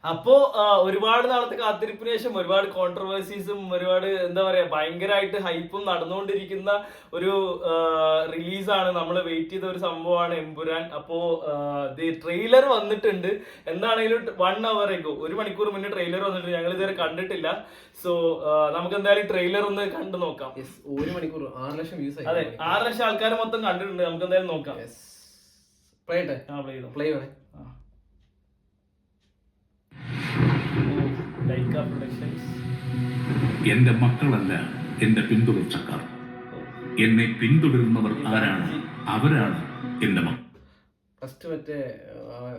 അപ്പോ ഒരുപാട് നാളത്തെ കാത്തിരിപ്പിന് ശേഷം ഒരുപാട് കോൺട്രവേഴ്സീസും ഒരുപാട് എന്താ പറയാ ഭയങ്കരമായിട്ട് ഹൈപ്പും നടന്നുകൊണ്ടിരിക്കുന്ന ഒരു റിലീസാണ്. നമ്മൾ വെയിറ്റ് ചെയ്ത ഒരു സംഭവമാണ് എമ്പുരാൻ. അപ്പോ ട്രെയിലർ വന്നിട്ടുണ്ട്. എന്താണെങ്കിലും 1 hour ago, 1 മണിക്കൂർ മുന്നേ ട്രെയിലർ വന്നിട്ട് ഞങ്ങൾ ഇതുവരെ കണ്ടിട്ടില്ല. സോ നമുക്ക് എന്തായാലും ട്രെയിലർ ഒന്ന് കണ്ടു നോക്കാം. 1 മണിക്കൂർ 6 ലക്ഷം വ്യൂസ്. അതെ, 6 ലക്ഷം ആൾക്കാർ മൊത്തം കണ്ടിട്ടുണ്ട്. നമുക്ക് എന്തായാലും നോക്കാം. പ്ലേ ചെയ്തോ. എന്റെ മക്കളല്ല എന്റെ പിന്തുടർച്ചക്കാർ. എന്നെ പിന്തുടരുന്നവർ ആരാണ്? അവരാണ് എന്റെ മക്കൾ. ഫസ്റ്റ് മറ്റേ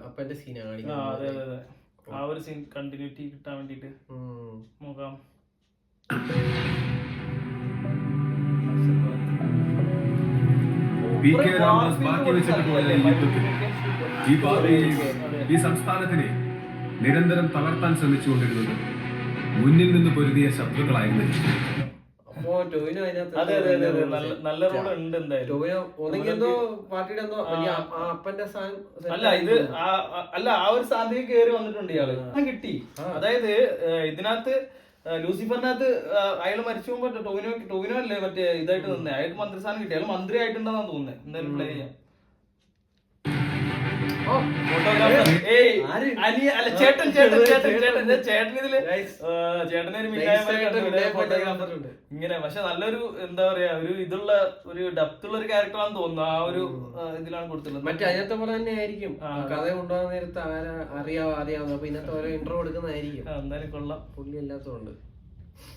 അപ്പന്റെ സീനാണ്. ആ ഒരു സീൻ കണ്ടിന്യൂറ്റി കിട്ടാൻ വേണ്ടിട്ട് നോക്കാം. ബാക്കി വെച്ചിട്ട് പോയ ഈ പാതയെയും ഈ സംസ്ഥാനത്തിനെ നിരന്തരം തളർത്താൻ ശ്രമിച്ചുകൊണ്ടിരുന്നത് മുന്നിൽ നിന്ന് പൊരുതിയ ശത്രുക്കളായിരുന്നു. നല്ല റോൾ ഉണ്ട് എന്തായാലും. ആ ഒരു സ്ഥാനത്തേക്ക് കയറി വന്നിട്ടുണ്ട് ഇയാള്. കിട്ടി. അതായത് ഇതിനകത്ത് ലൂസിഫറിനകത്ത് അയാൾ മരിച്ചു പോകുമ്പോ ടോവിനോ അല്ലേ മറ്റേ ഇതായിട്ട് നിന്നേ, അയാൾക്ക് മന്ത്രിസ്ഥാനം കിട്ടി. അയാൾ മന്ത്രി ആയിട്ടുണ്ടെന്നാണ് തോന്നുന്നത്. എന്തായാലും പ്ലേ ചെയ്യാം. ഇങ്ങനെ പക്ഷെ നല്ലൊരു എന്താ പറയാ ഒരു ഇതുള്ള ഒരു ഡെപ്ത് ഉള്ള ഒരു ക്യാരക്ടറാണെന്ന് തോന്നുന്നു. ആ ഒരു ഇതിലാണ് കൊടുത്തിട്ടുള്ളത്. മറ്റേ അതിനകത്തെ പോലെ തന്നെ ആയിരിക്കും കഥ കൊണ്ടുപോകുന്ന നേരത്ത് അറിയാവുന്ന. അപ്പൊ ഇതിനകത്ത് ഓരോ ഇന്റർവ്യൂ കൊടുക്കുന്നതായിരിക്കും. എന്തായാലും കൊള്ളാം. പുള്ളി അല്ലാത്തതുകൊണ്ട്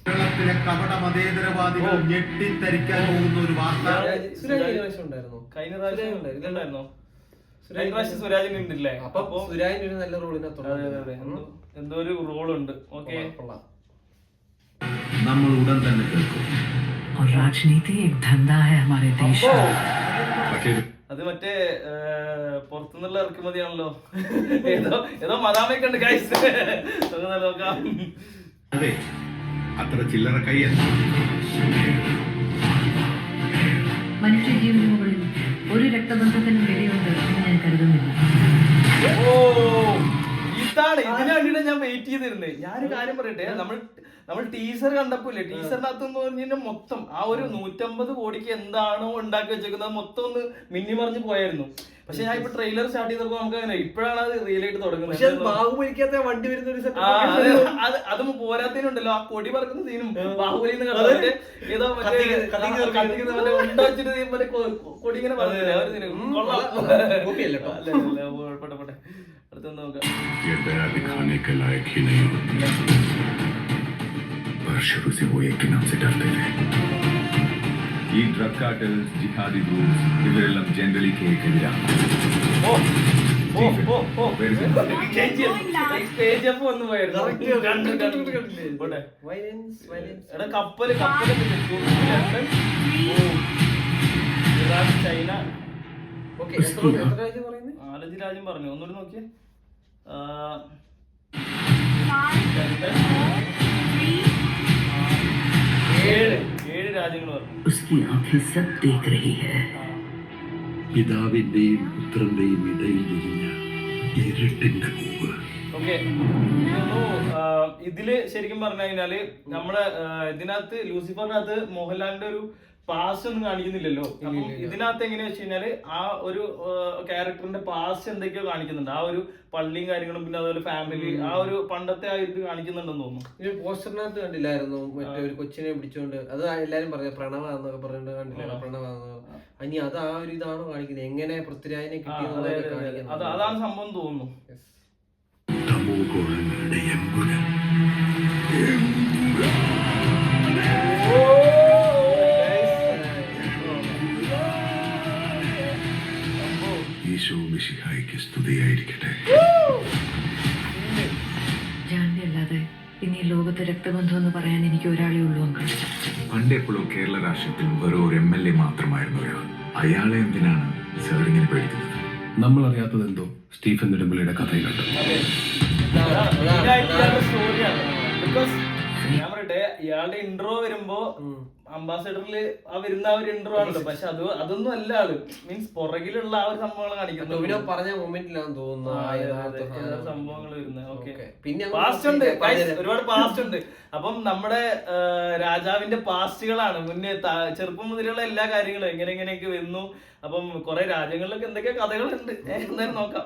കേരളത്തിലെ കപട മതേതരവാദികൾ ഞെട്ടിത്തരിക്കാൻ പോകുന്ന ഒരു വാർത്ത. സുരാജ് ഉണ്ടായിരുന്നു. കഴിഞ്ഞ പ്രാവശ്യം ഇതുണ്ടായിരുന്നോ? സുരാജിന് ഉണ്ടല്ലേ? അപ്പൊ സുരാജിന് ഒരു നല്ല റോളിനകത്ത് എന്തോ ഒരു റോളുണ്ട്. ഓക്കെ, നമ്മൾ ഉടൻ തന്നെ കേൾക്കും. राजनीति एक धंधा है हमारे देश का. അത് മറ്റേ പുറത്തുനിന്നുള്ള ഇറക്കുമതിയാണല്ലോ. ഏതോ മദാമയൊക്കെ ഉണ്ട് ഗൈസ്. നോക്കാം. അതെ, അത്ര ചില്ലറ കൈയല്ല. മനുഷ്യജീവന് മുകളിൽ ഒരു രക്തബന്ധത്തിനും വിലയുണ്ട് എന്ന് ഞാൻ കരുതുന്നില്ല. ഇതാണ് ഇതിനു വേണ്ടിയിട്ട് ഞാൻ വെയിറ്റ് ചെയ്തിരുന്നത്. ഞാനൊരു കാര്യം പറയട്ടെ, നമ്മൾ ടീസർ കണ്ടപ്പോ ഇല്ലേ, ടീസറിനകത്ത് എന്ന് പറഞ്ഞാൽ മൊത്തം ആ ഒരു 150 കോടിക്ക് എന്താണോ ഉണ്ടാക്കി വെച്ചേക്കുന്നത് മൊത്തം ഒന്ന് മിന്നി മറിഞ്ഞ് പോയായിരുന്നു. പക്ഷെ ഞാൻ ഇപ്പൊ ട്രെയിലർ സ്റ്റാർട്ട് ചെയ്തപ്പോ നമുക്ക് അങ്ങനെ ഇപ്പോഴാണ് അത് റിയൽ ആയിട്ട് തുടങ്ങുന്നത്. ബാഹുബലിക്കകത്തെ വണ്ടി വരുന്ന ഒരു അതും പോരാത്തതിനുണ്ടല്ലോ ആ കൊടി പറക്കുന്ന സീനും ബാഹുബലിയിൽ നിന്ന് കണ്ടിട്ട് ഏതോ മറ്റേ കൊടി ഇങ്ങനെ പറഞ്ഞില്ലേ ആ ഒരു സീനും കൊള്ളാം. അടുത്തൊന്ന് നോക്കാം. शुरू से वो एक के नाम से डरते थे. ഈ ഡ്രഗ് കാർട്ടൽസ്, ജിഹാദി ഗ്രൂപ്പ്സ് ഇവരെല്ലാം ജനറലി കേൾക്കെതിരാണ്. ചൈന രാജ്യം പറഞ്ഞു. ഒന്നുകൂടി നോക്കിയേ. 7 രാജ്യങ്ങൾ പറഞ്ഞു. उसकी आंखें सब देख रही है. പിതാവിന്റെയും പുത്രന്റെയും ഇടയിൽ വിരിഞ്ഞ ഇരുട്ടിന്റെ പൂവ്. ഓക്കെ, ഇതില് ശരിക്കും പറഞ്ഞു കഴിഞ്ഞാല് നമ്മുടെ ഇതിനകത്ത് ലൂസിഫറിനകത്ത് മോഹൻലാലിന്റെ ഒരു പാസ്റ്റ് ഒന്നും കാണിക്കുന്നില്ലല്ലോ. അപ്പം ഇതിനകത്ത് എങ്ങനെയാ വെച്ച് കഴിഞ്ഞാല് ആ ഒരു ക്യാരക്ടറിന്റെ പാസ്റ്റ് എന്തൊക്കെയോ കാണിക്കുന്നുണ്ട്. ആ ഒരു പള്ളിയും കാര്യങ്ങളും പിന്നെ അതുപോലെ ഫാമിലി ആ ഒരു പണ്ടത്തെ ആ ഇത് കാണിക്കുന്നുണ്ടെന്ന് തോന്നുന്നു. ഈ പോസ്റ്ററിനകത്ത് കണ്ടില്ലായിരുന്നു മറ്റേ ഒരു കൊച്ചിനെ പിടിച്ചോണ്ട് അത് എല്ലാരും പറഞ്ഞു പ്രണവാന്നൊക്കെ പറഞ്ഞിട്ട് കണ്ടില്ല. പ്രണവാന്ന് ഇനി അത് ആ ഒരു ഇതാണോ കാണിക്കുന്നത്, എങ്ങനെ പൃഥ്വിരാജിനെ കിട്ടിയത് അതാണ് സംഭവം തോന്നുന്നു. ജാൻവിയല്ലാതെ ഇനി ലോകത്തെ രക്തബന്ധം എന്ന് പറയാൻ എനിക്ക് ഒരാളേ ഉള്ളൂ അങ്കിൾ. പണ്ടെപ്പോഴോ കേരള രാഷ്ട്രീയത്തിൽ വെറും ഒരു MLA മാത്രമായിരുന്നു ഒരാൾ. അയാളെ എന്തിനാണ് സാറിങ്ങനെ പേടിക്കുന്നത്? നമ്മൾ അറിയാത്തത് എന്തോ സ്റ്റീഫൻ നെടുമ്പള്ളിയുടെ കഥയിലുണ്ട്. ഞാൻ പറയട്ടെ, ഇയാളുടെ ഇൻട്രോ വരുമ്പോ അംബാസഡറിൽ ആ വരുന്ന ആ ഒരു ഇൻട്രോ ആണല്ലോ, പക്ഷെ അതൊന്നും അല്ല ആള്. മീൻസ് പുറകിലുള്ള ആ ഒരു സംഭവങ്ങൾ കാണിക്കുന്നത് പറഞ്ഞ മൊമെന്റിലാന്ന് തോന്നുന്നു സംഭവങ്ങൾ വരുന്നത്. ഓക്കെ, പിന്നെ പാസ്റ്റ് ഉണ്ട്, ഒരുപാട് പാസ്റ്റ് ഉണ്ട്. അപ്പം നമ്മുടെ രാജാവിന്റെ പാസ്റ്റുകളാണ് മുന്നേ ചെറുപ്പം മുതലുള്ള എല്ലാ കാര്യങ്ങളും എങ്ങനെയൊക്കെ വന്നു. അപ്പം കുറെ രാജ്യങ്ങളിലൊക്കെ എന്തൊക്കെ കഥകളുണ്ട്, എന്തായാലും നോക്കാം.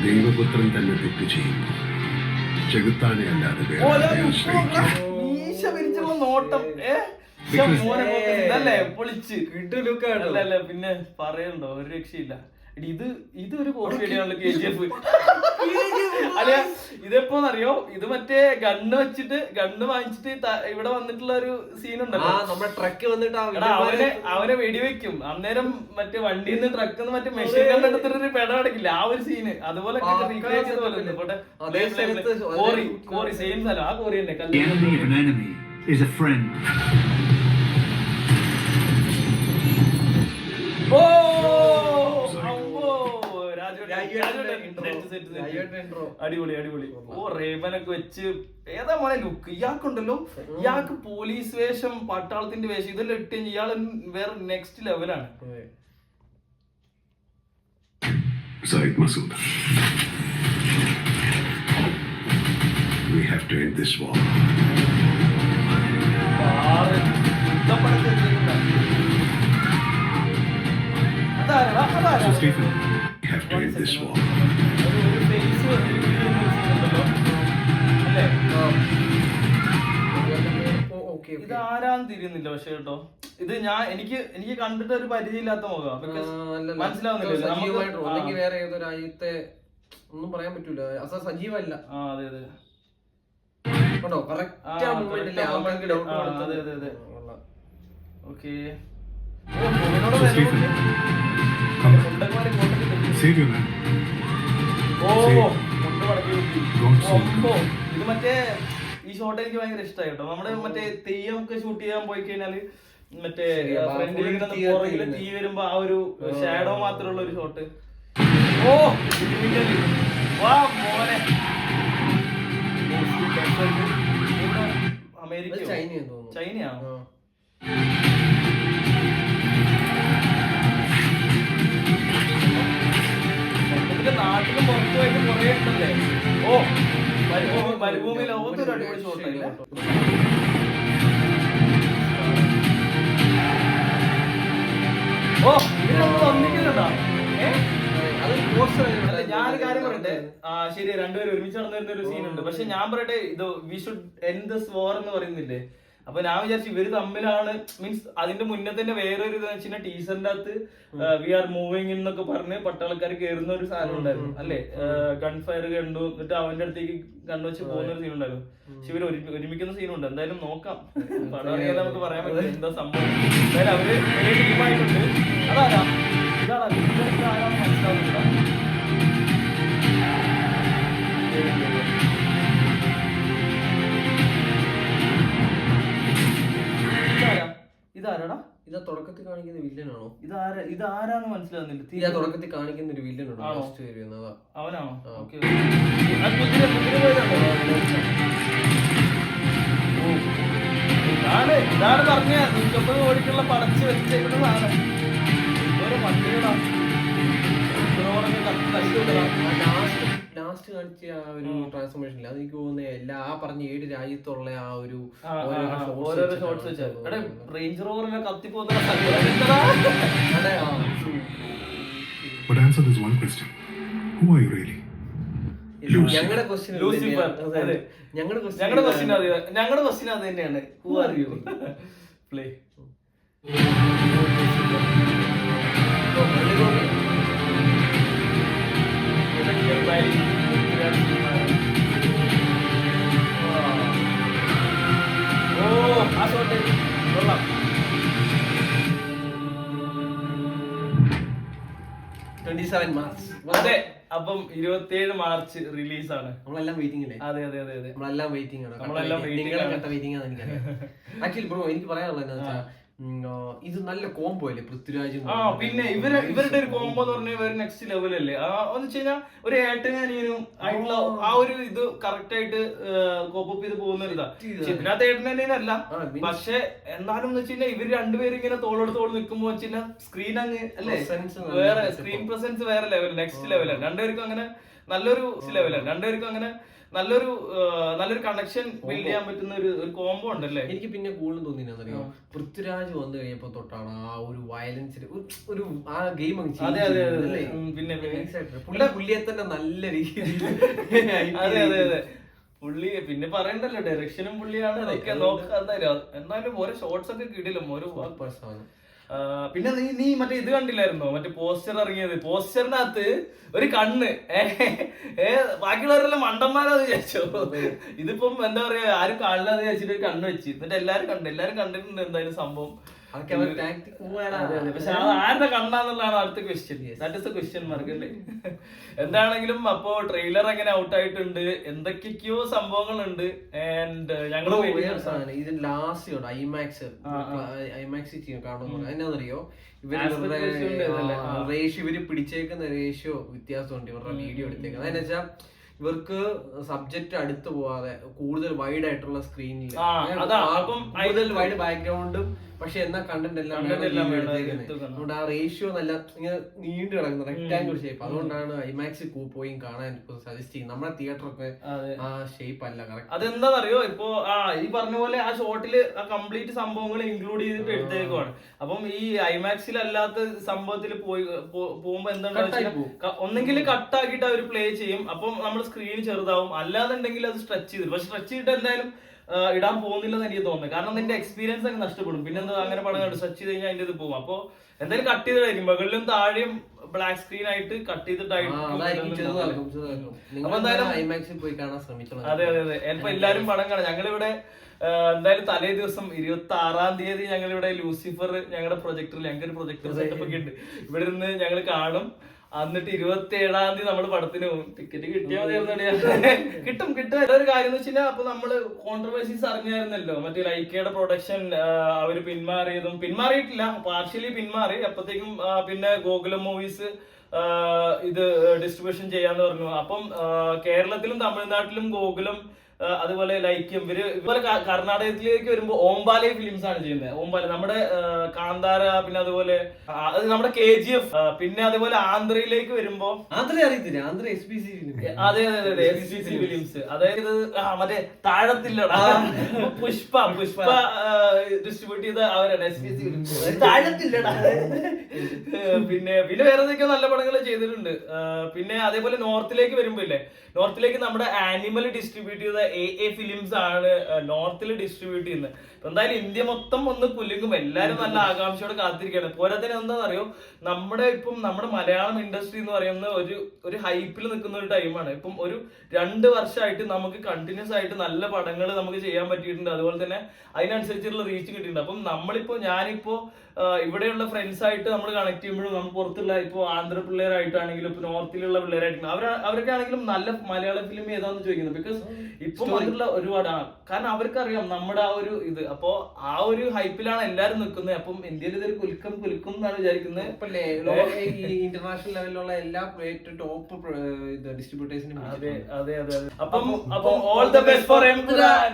ദൈവപുത്രൻ തന്നെ തെറ്റ് ചെയ്യുന്നു, ചെകുത്താനെ അല്ലാതെ വേറെ ആരെയും ആശ്രയിക്കാം. മീശ വിരിച്ചുള്ള നോട്ടം അല്ലേ, പൊളിച്ച് അല്ല പിന്നെ പറയണ്ടോ, ഒരു രക്ഷയില്ല. ഇതൊരു കോപ്പി അടിയാണല്ലോ KGF. അല്ല, ഇതെപ്പോന്നറിയോ, ഇത് മറ്റേ ഗണ്ണ് വാങ്ങിച്ചിട്ട് ഇവിടെ വന്നിട്ടുള്ള ഒരു സീൻ ഉണ്ടല്ലോ, നമ്മുടെ ട്രക്ക് വന്നിട്ട് അവനെ വെടിവെക്കും. അന്നേരം മറ്റേ വണ്ടിയിൽ നിന്ന് ട്രക്ക് മറ്റേ മെഷീൻ ഗൺ എടുത്തിട്ട് പെട അടക്കില്ല, ആ ഒരു സീന് അതുപോലെ കോറി സെയിം സ്ഥലം, ആ കോറി തന്നെ. അടിപൊളി. ഓ, റേബനൊക്കെ വെച്ച് ഏതാ മോനെ ലുക്ക് ഇയാൾക്കുണ്ടല്ലോ. ഇയാൾക്ക് പോലീസ് വേഷം, പട്ടാളത്തിന്റെ വേഷം ഇതെല്ലാം ഇട്ട് ഇയാൾ വേറെ നെക്സ്റ്റ് ലെവലാണ്. Said Masood, we have to end this war. So Stephen, we have to end this war. ഇതാരാന്ന് തിരിയുന്നില്ല പക്ഷെ കേട്ടോ. ഇത് എനിക്ക് കണ്ടിട്ട് ഒരു പരിചയമില്ലാത്ത മുഖം, മനസ്സിലാവുന്നില്ല. വേറെ ഏതോ രാജ്യത്തെ ഒന്നും പറയാൻ പറ്റൂല, സജീവല്ല. അതെ ഓക്കെ. Save your man. ഇത് മറ്റേ ഈ ഷോട്ട് എനിക്ക് ഭയങ്കര ഇഷ്ടമായി കേട്ടോ. നമ്മുടെ മറ്റേ തെയ്യമൊക്കെ ഷൂട്ട് ചെയ്യാൻ പോയി കഴിഞ്ഞാല് മറ്റേ ഫ്രണ്ടിൽ തീ വരുമ്പോ ആ ഒരു ഷാഡോ മാത്രമുള്ള ഒരു ഷോട്ട്. ഓ വാ മോനെ, അമേരിക്ക ചൈനയാണോ? നാട്ടിലും പുറത്തു പോയിട്ട് കുറെ ഉണ്ടല്ലേ. ഓ, മരുഭൂമി ലോകത്തൊരു അടിപൊളി ഷോട്ടല്ലേ. ഓ, ഇതിനൊന്നും വന്നിക്കുന്നുണ്ടോ? ഞാനൊരു കാര്യം പറയട്ടെ, ശരി, രണ്ടുപേരും ഒരുമിച്ച് നടന്നിരുന്ന ഒരു സീൻ ഉണ്ട്. പക്ഷെ ഞാൻ പറയട്ടെ, ഇത് വി ഷുഡ് എൻഡ് ദിസ് വാർ എന്ന് പറയുന്നില്ലേ. അപ്പൊ ഞാൻ വിചാരിച്ചു ഇവര് തമ്മിലാണ്, മീൻസ് അതിന്റെ മുന്നേ തന്നെ വേറൊരു ഇത് ടീസറിന്റെ അകത്ത് വി ആർ മൂവിങ് എന്നൊക്കെ പറഞ്ഞ് പട്ടാളക്കാർ കയറുന്ന ഒരു സാധനം ഉണ്ടായിരുന്നു അല്ലെ. ഗൺ ഫയർ കണ്ടു, എന്നിട്ട് അവന്റെ അടുത്തേക്ക് കണ്ണുവെച്ച് പോകുന്ന ഒരു സീൻ ഉണ്ടായിരുന്നു. പക്ഷെ ഇവര് ഒരുമിക്കുന്ന സീനുണ്ട്. എന്തായാലും നോക്കാം, പടം അറിയാതെ നമുക്ക് പറയാൻ പറ്റില്ല എന്താ സംഭവം. എന്തായാലും അവര് ടീമായിട്ടുണ്ട്. അതാരാ ആരാന്ന് മനസ്സിലാവുന്നില്ല. ഇതാരാടാ? ഇതാ തുടക്കത്തിൽ കാണിക്കുന്ന വില്ലനാണോ? ഇതാരാന്ന് മനസ്സിലാവുന്നില്ല. തുടക്കത്തിൽ കാണിക്കുന്ന ഒരു വില്ലനുണ്ടോ, അവനാണോ? ഓക്കെ. ഇതാണ് പറഞ്ഞ 150 കോടിക്കുള്ള പടച്ച് വെച്ചേക്കുന്ന സാധനം. ഓരോ വണ്ടികളാ ലാസ്റ്റ് കാണിച്ച ആ ഒരു ട്രാൻസ്ഫോർമേഷൻ അത് എനിക്ക് തോന്നുന്നത് എല്ലാ ആ പറഞ്ഞ 7 രാജ്യത്തുള്ള ആ ഒരു ഓരോരോ ഷോട്ട്സ് വെച്ചാൽ range റോവറിനെ കത്തിപ്പോകുന്ന. But answer this one question. Who are you really? ഞങ്ങളുടെ ക്വസ്റ്റ്യൻ അത് തന്നെയാണ്. Who are you? Play. അതെ, അപ്പം 27 മാർച്ച് റിലീസാണ്. നമ്മളെല്ലാം വെയിറ്റിംഗ് അല്ലേ? അതെ, നമ്മളെല്ലാം വെയിറ്റിംഗ് ആണ്. നമ്മളെല്ലാം വെയിറ്റിംഗ് ആണ് എനിക്കറിയാം. ആക്ച്വലി ബ്രോ, എനിക്ക് പറയാനുള്ളത് എന്താ വെച്ചാൽ ഇത് നല്ല കോംബോ അല്ലേ പൃഥ്വിരാജും പിന്നെ ഇവരുടെ ഒരു കോംബോ എന്ന് പറഞ്ഞാൽ ഇവർ നെക്സ്റ്റ് ലെവൽ അല്ലേ എന്ന് വെച്ച് കഴിഞ്ഞാൽ ഒരു ഏട്ടനും ആയിട്ടുള്ള ആ ഒരു ഇത് കറക്റ്റ് ആയിട്ട് കോപ്പപ്പ് ചെയ്ത് പോകുന്ന ഒരു ഇതാ. ഇതിനകത്ത് ഏട്ടനല്ല, പക്ഷെ എന്നാലും എന്ന് വെച്ച് കഴിഞ്ഞാൽ ഇവര് രണ്ടുപേരും ഇങ്ങനെ തോളോട് തോൾ നിൽക്കുമ്പോ വെച്ച് കഴിഞ്ഞാൽ സ്ക്രീൻ അങ്ങ് അല്ലേ വേറെ സ്ക്രീൻ പ്രസൻസ് വേറെ ലെവൽ, നെക്സ്റ്റ് ലെവലാണ്. രണ്ടുപേർക്കും അങ്ങനെ നല്ലൊരു ലെവലാണ്. രണ്ടുപേർക്കും അങ്ങനെ നല്ലൊരു കണക്ഷൻ ബിൽഡ് ചെയ്യാൻ പറ്റുന്ന ഒരു കോംബോ ഉണ്ടല്ലേ. എനിക്ക് പിന്നെ കൂടുതൽ തോന്നിയെന്നറിയോ, പൃഥ്വിരാജ് വന്നു കഴിഞ്ഞപ്പോ തൊട്ടാണ് ആ ഒരു വയലൻസിന് ഒരു ആ ഗെയിം പിന്നെ പുള്ളിയെ തന്നെ നല്ല രീതിയിൽ പുള്ളി പിന്നെ പറയണ്ടല്ലോ, ഡയറക്ഷനും പുള്ളിയാണ്. എന്തായാലും ഓരോ ഷോർട്സ് ഒക്കെ കിടിലും ഓരോ പേഴ്സൺ. പിന്നെ നീ മറ്റേ ഇത് കണ്ടില്ലായിരുന്നോ, മറ്റേ പോസ്റ്റർ ഇറങ്ങിയത്? പോസ്റ്ററിനകത്ത് ഒരു കണ്ണ് ബാക്കിയുള്ളവരെല്ലാം മണ്ടന്മാരാന്ന് വിചാരിച്ചോ. ഇതിപ്പം എന്താ പറയാ, ആരും കാണില്ലാന്ന് വിചാരിച്ചിട്ട് ഒരു കണ്ണ് വെച്ച്, എന്നിട്ട് എല്ലാരും കണ്ടിട്ടുണ്ട് എന്തായാലും സംഭവം. പക്ഷെ അത് ആരുടെ കണ്ണാന്നുള്ളതാണ് അടുത്ത question. That is the question mark അല്ലേ. എന്താണെങ്കിലും അപ്പോ ട്രെയിലർ എങ്ങനെ ഔട്ട് ആയിട്ടുണ്ട്, എന്തൊക്കെയോ സംഭവങ്ങളുണ്ട്. ആൻഡ് ഞങ്ങള് ഇത് ലാസ്റ്റ് ഐമാക്സ് കാണുന്നു. എന്നാന്നറിയോ, ഇവര് പിടിച്ചേക്കുന്ന റേഷ്യോ വ്യത്യാസമുണ്ട് ഇവരുടെ വീഡിയോ എടുത്തേക്കുന്നത്. അതെന്ന് വെച്ചാൽ ഇവർക്ക് സബ്ജക്ട് അടുത്ത് പോവാതെ കൂടുതൽ വൈഡ് ആയിട്ടുള്ള സ്ക്രീനിൽ കൂടുതൽ വൈഡ് ബാക്ക്ഗ്രൗണ്ടും, പക്ഷെ എന്നാ കണ്ടന്റ് എല്ലാം അതുകൊണ്ട് ആ റേഷ്യോ നല്ല ഇങ്ങനെ നീണ്ടു കിടക്കുന്ന റെക്ടാംഗിൾ ഷേപ്പ്. അതുകൊണ്ടാണ് ഐമാക്സ് പോയി കാണാൻ സജസ്റ്റ് ചെയ്യുന്നത്. നമ്മുടെ തിയേറ്ററൊക്കെ ആ ഷേപ്പ് അല്ല കറക്റ്റ്. അതെന്താണെന്നറിയോ, ഇപ്പൊ ഈ പറഞ്ഞ പോലെ ആ ഷോട്ടില് ആ കംപ്ലീറ്റ് സംഭവങ്ങൾ ഇൻക്ലൂഡ് ചെയ്തിട്ട് എടുത്തേക്കുവാണ്. അപ്പം ഈ ഐമാക്സിൽ അല്ലാത്ത സംഭവത്തിൽ പോകുമ്പോ എന്താണ്, ഒന്നെങ്കിൽ കട്ടാക്കിയിട്ട് അവർ പ്ലേ ചെയ്യും, അപ്പം നമ്മുടെ സ്ക്രീൻ ചെറുതാവും. അല്ലാന്നുണ്ടെങ്കിൽ അത് സ്ട്രെച്ച് ചെയ്തിട്ട്, പക്ഷെ സ്ട്രെച്ച് ചെയ്തിട്ട് എന്തായാലും ഇടാൻ പോകുന്നില്ലെന്ന് എനിക്ക് തോന്നുന്നത്. കാരണം നിന്റെ എക്സ്പീരിയൻസ് അങ്ങ് നഷ്ടപ്പെടും. പിന്നെ എന്താ അങ്ങനെ പടം കണ്ട് സ്ട്രെച്ച് ചെയ്ത് കഴിഞ്ഞാൽ അതിന്റെ ഇത് പോകും. അപ്പൊ എന്തായാലും കട്ട് ചെയ്തിട്ടായിരിക്കും, മുകളിലും താഴെയും ബ്ലാക്ക് സ്ക്രീൻ ആയിട്ട് കട്ട് ചെയ്തിട്ടായിരിക്കും. അതെ അതെ അതെ, ചിലപ്പോ എല്ലാരും പടം കാണാം. ഞങ്ങളിവിടെ എന്തായാലും തലേ ദിവസം 26-ാം തീയതി ഞങ്ങളിവിടെ ലൂസിഫർ ഞങ്ങളുടെ പ്രൊജക്ടറിൽ, ഞങ്ങൾക്ക് ഒരു പ്രൊജക്ടർ സെറ്റപ്പ് ഒക്കെ ഉണ്ട്, ഇവിടെ നിന്ന് ഞങ്ങൾ കാണും. എന്നിട്ട് 27-ാം തീയതി നമ്മള് പടത്തിന് പോകും. ടിക്കറ്റ് കിട്ടിയാൽ കിട്ടും. ഒരു കാര്യം എന്ന് വെച്ച് കഴിഞ്ഞാൽ, അപ്പൊ നമ്മള് കോൺട്രവേഴ്സീസ് അറിഞ്ഞായിരുന്നല്ലോ, മറ്റേ ലൈക്കയുടെ പ്രൊഡക്ഷൻ അവര് പിന്മാറിയിട്ടില്ല, പാർഷ്യലി പിന്മാറി. അപ്പത്തേക്കും പിന്നെ ഗോകുലം മൂവീസ് ഇത് ഡിസ്ട്രിബ്യൂഷൻ ചെയ്യാന്ന് പറഞ്ഞു. അപ്പം കേരളത്തിലും തമിഴ്നാട്ടിലും ഗോകുലം, അതുപോലെ ലൈക്കും ഇതുപോലെ കർണാടകത്തിലേക്ക് വരുമ്പോ ഓംബാലെ ഫിലിംസ് ആണ് ചെയ്യുന്നത്. ഓംബാലെ നമ്മുടെ കാന്താര, പിന്നെ അതുപോലെ നമ്മുടെ KGF, പിന്നെ അതുപോലെ ആന്ധ്രയിലേക്ക് വരുമ്പോ അറിയത്തില്ല, അതെ SPC ഫിലിംസ്. അതായത് മറ്റേ താഴത്തില്ലടാ പുഷ്പ ഡിസ്ട്രിബ്യൂട്ട് ചെയ്ത അവരാണ് SPC ഫിലിംസ്. താഴത്തില്ലടാ. പിന്നെ വേറെ എന്തൊക്കെയോ നല്ല പടങ്ങൾ ചെയ്തിട്ടുണ്ട്. പിന്നെ അതേപോലെ നോർത്തിലേക്ക് വരുമ്പോ ഇല്ലേ, നോർത്തിലേക്ക് നമ്മുടെ ആനിമൽ ഡിസ്ട്രിബ്യൂട്ട് ചെയ്ത AA ഫിലിംസ് ആണ് നോർത്തിൽ ഡിസ്ട്രിബ്യൂട്ട് ചെയ്യുന്നത്. എന്തായാലും ഇന്ത്യ മൊത്തം ഒന്ന് കുലുങ്ങും. എല്ലാരും നല്ല ആകാംക്ഷയോടെ കാത്തിരിക്കുകയാണ്. പോരാത്തന്നെ എന്താണെന്നറിയോ, നമ്മുടെ മലയാളം ഇൻഡസ്ട്രി എന്ന് പറയുന്ന ഒരു ഹൈപ്പിൽ നിൽക്കുന്ന ഒരു ടൈമാണ്. ഇപ്പം ഒരു 2 വർഷമായിട്ട് നമുക്ക് കണ്ടിന്യൂസ് ആയിട്ട് നല്ല പടങ്ങൾ നമുക്ക് ചെയ്യാൻ പറ്റിയിട്ടുണ്ട്. അതുപോലെ തന്നെ അതിനനുസരിച്ചുള്ള റീച്ച് കിട്ടിയിട്ടുണ്ട്. അപ്പം ഞാനിപ്പോ ഇവിടെയുള്ള ഫ്രണ്ട്സ് ആയിട്ട് നമ്മൾ കണക്ട് ചെയ്യുമ്പോഴും, നമ്മൾ പുറത്തുള്ള ഇപ്പൊ ആന്ധ്ര പിള്ളേരായിട്ടാണെങ്കിലും ഇപ്പൊ നോർത്തിലുള്ള പിള്ളേരായിട്ടും അവരൊക്കെ ആണെങ്കിലും നല്ല മലയാളം ഫിലിം ഏതാന്ന് ചോദിക്കുന്നത്. ബിക്കോസ് ഇപ്പൊ അതിലുള്ള ഒരുപാടാണ്. കാരണം അവർക്കറിയാം നമ്മുടെ ആ ഒരു ഇത്. അപ്പൊ ആ ഒരു ഹൈപ്പിലാണ് എല്ലാരും നിൽക്കുന്നത്. അപ്പം ഇന്ത്യയിൽ ഇതൊരു കുലുക്കും എന്നാണ് വിചാരിക്കുന്നത്. ഇന്റർനാഷണൽ ലെവലിലുള്ള എല്ലാ ടോപ്പ് ഡിസ്ട്രിബ്യൂട്ടേഴ്സിനും. അതെ. അപ്പം all the best for Empuraan.